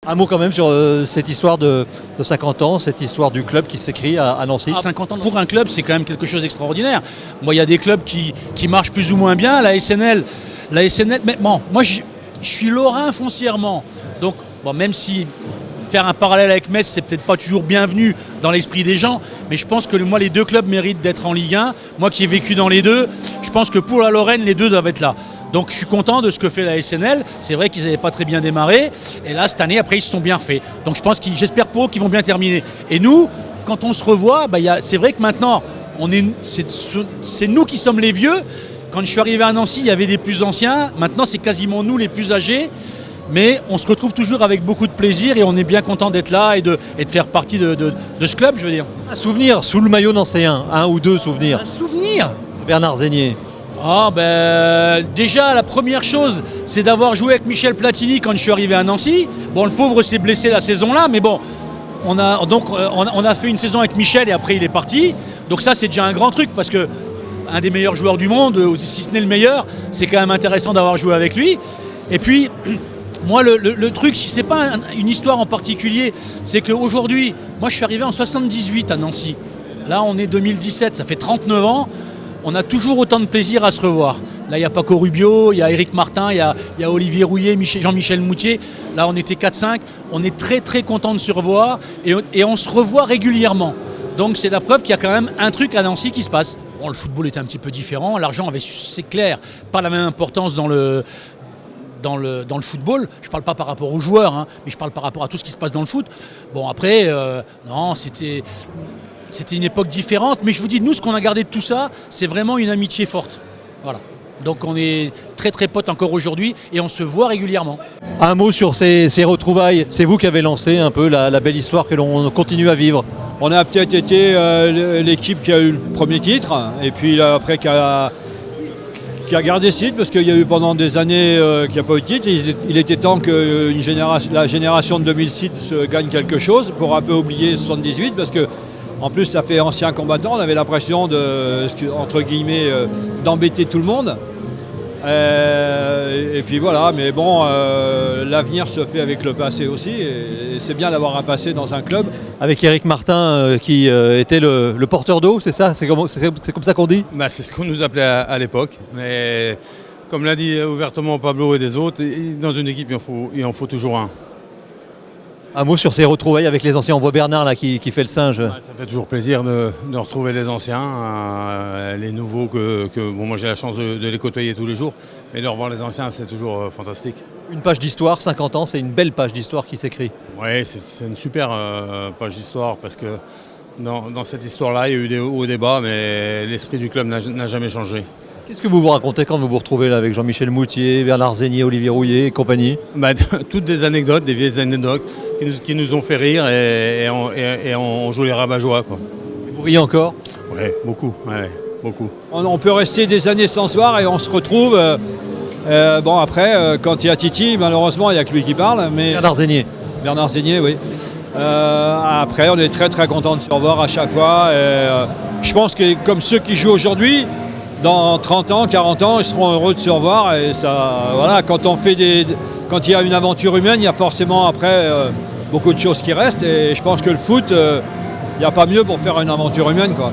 Un mot quand même sur cette histoire de 50 ans, cette histoire du club qui s'écrit à Nancy. 50 ans pour un club, c'est quand même quelque chose d'extraordinaire. Moi, il y a des clubs qui marchent plus ou moins bien. La SNL, mais bon, moi je suis lorrain foncièrement. Donc, bon, même si faire un parallèle avec Metz, c'est peut-être pas toujours bienvenu dans l'esprit des gens, mais je pense que moi, les deux clubs méritent d'être en Ligue 1. Moi qui ai vécu dans les deux, je pense que pour la Lorraine, les deux doivent être là. Donc je suis content de ce que fait la SNL. C'est vrai qu'ils n'avaient pas très bien démarré. Et là, cette année, après, ils se sont bien refaits. Donc j'espère pour eux qu'ils vont bien terminer. Et nous, quand on se revoit, c'est vrai que maintenant, c'est nous qui sommes les vieux. Quand je suis arrivé à Nancy, il y avait des plus anciens. Maintenant, c'est quasiment nous les plus âgés. Mais on se retrouve toujours avec beaucoup de plaisir et on est bien content d'être là et de faire partie de ce club, je veux dire. Un souvenir sous le maillot nancéen, un ou deux souvenirs. Un souvenir. Bernard Zégnier. Déjà, la première chose, c'est d'avoir joué avec Michel Platini quand je suis arrivé à Nancy. Bon, le pauvre s'est blessé la saison-là, mais bon, on a fait une saison avec Michel et après il est parti. Donc ça, c'est déjà un grand truc parce que un des meilleurs joueurs du monde, si ce n'est le meilleur, c'est quand même intéressant d'avoir joué avec lui. Et puis, moi, le truc, c'est pas une histoire en particulier, c'est qu'aujourd'hui, moi je suis arrivé en 78 à Nancy. Là, on est 2017, ça fait 39 ans. On a toujours autant de plaisir à se revoir. Là, il y a Paco Rubio, il y a Éric Martin, il y a Olivier Rouillet, Jean-Michel Moutier. Là, on était 4-5. On est très, très content de se revoir et on se revoit régulièrement. Donc, c'est la preuve qu'il y a quand même un truc à Nancy qui se passe. Bon, le football était un petit peu différent. L'argent avait, c'est clair, pas la même importance dans le football. Je ne parle pas par rapport aux joueurs, hein, mais je parle par rapport à tout ce qui se passe dans le foot. Bon, après, non, c'était une époque différente, mais je vous dis, nous, ce qu'on a gardé de tout ça, c'est vraiment une amitié forte. Voilà. Donc on est très très potes encore aujourd'hui et on se voit régulièrement. Un mot sur ces retrouvailles. C'est vous qui avez lancé un peu la belle histoire que l'on continue à vivre. On a peut-être été l'équipe qui a eu le premier titre et puis après qui a gardé ce titre parce qu'il y a eu pendant des années qu'il n'y a pas eu de titre. Il était temps que la génération de 2006 gagne quelque chose pour un peu oublier 78 parce que en plus, ça fait ancien combattant, on avait l'impression entre guillemets, d'embêter tout le monde. Et puis voilà, mais bon, l'avenir se fait avec le passé aussi, et c'est bien d'avoir un passé dans un club. Avec Éric Martin qui était le porteur d'eau, c'est ça? C'est comme ça qu'on dit? C'est ce qu'on nous appelait à l'époque, mais comme l'a dit ouvertement Pablo et des autres, dans une équipe, il en faut toujours un. Un mot sur ces retrouvailles avec les anciens. On voit Bernard là qui fait le singe. Ça fait toujours plaisir de retrouver les anciens, les nouveaux bon, moi j'ai la chance de les côtoyer tous les jours, mais de revoir les anciens c'est toujours fantastique. Une page d'histoire, 50 ans, c'est une belle page d'histoire qui s'écrit. Oui, c'est une super page d'histoire parce que dans cette histoire-là, il y a eu des hauts et des bas, mais l'esprit du club n'a jamais changé. Qu'est-ce que vous vous racontez quand vous vous retrouvez là avec Jean-Michel Moutier, Bernard Zégnier, Olivier Rouillet et compagnie? Toutes des anecdotes, des vieilles anecdotes qui nous ont fait rire et on joue les rabat-joie. Vous riez encore? Oui, beaucoup. Ouais, beaucoup. On peut rester des années sans se voir et on se retrouve. Bon après, quand il y a Titi, malheureusement, il n'y a que lui qui parle. Mais Bernard Zégnier. Bernard Zégnier, oui. Après, on est très très content de se revoir à chaque fois. Je pense que comme ceux qui jouent aujourd'hui, dans 30 ans, 40 ans, ils seront heureux de se revoir. Et ça, voilà, quand il y a une aventure humaine, il y a forcément après beaucoup de choses qui restent. Et je pense que le foot, il n'y a pas mieux pour faire une aventure humaine, quoi.